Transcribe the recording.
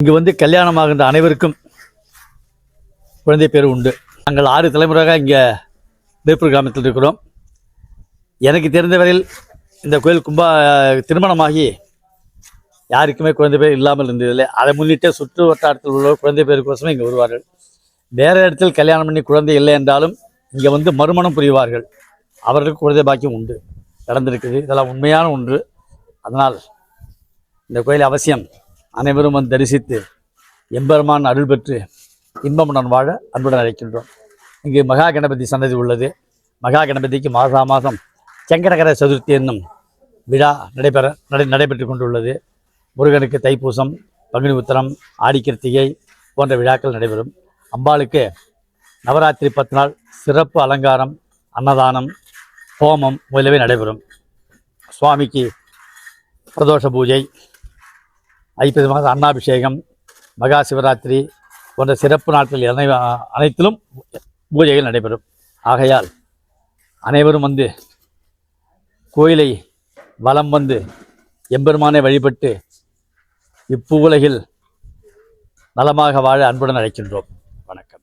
இங்கு வந்து கல்யாணமாகின்ற அனைவருக்கும் குழந்தை பேர் உண்டு. நாங்கள் 6 தலைமுறையாக இங்கே வேப்பூர் கிராமத்தில் இருக்கிறோம். எனக்கு தெரிந்தவரையில் இந்த கோயில் திருமணமாகி யாருக்குமே குழந்தை பேர் இல்லாமல் இருந்ததில்லை. அதை முன்னிட்டு சுற்று வட்டாரத்தில் உள்ள குழந்தை பேருக்கோசமே இங்கே வருவார்கள். வேறு இடத்தில் கல்யாணம் பண்ணி குழந்தை இல்லை என்றாலும் இங்கே வந்து மறுமணம் புரிவார்கள். அவர்களுக்கு குழந்தை பாக்கியம் உண்டு, நடந்திருக்குது. இதெல்லாம் உண்மையான ஒன்று. அதனால் இந்த கோயில் அவசியம் அனைவரும் வந்து தரிசித்து எம்பெருமான் அருள் பெற்று இன்பமுடன் வாழ அன்புடன் அழைக்கின்றோம். இங்கு மகா கணபதி சன்னதி உள்ளது. மகா கணபதிக்கு மாதம் சங்கடகர சதுர்த்தி என்னும் விழா நடைபெற்று கொண்டுள்ளது. முருகனுக்கு தைப்பூசம், பங்குனி உத்திரம், ஆடி கிருத்திகை போன்ற விழாக்கள் நடைபெறும். அம்பாளுக்கு நவராத்திரி 10 நாள் சிறப்பு அலங்காரம், அன்னதானம், ஹோமம் முதலவே நடைபெறும். சுவாமிக்கு பிரதோஷ பூஜை, ஐப்பசி மாதம் அன்னாபிஷேகம், மகா சிவராத்திரி போன்ற சிறப்பு நாட்கள் அனைத்திலும் பூஜைகள் நடைபெறும். ஆகையால் அனைவரும் வந்து கோயிலை வலம் வந்து எம்பெருமானை வழிபட்டு இப்பூவுலகில் நலமாக வாழ அன்புடன் அழைக்கின்றோம். வணக்கம்.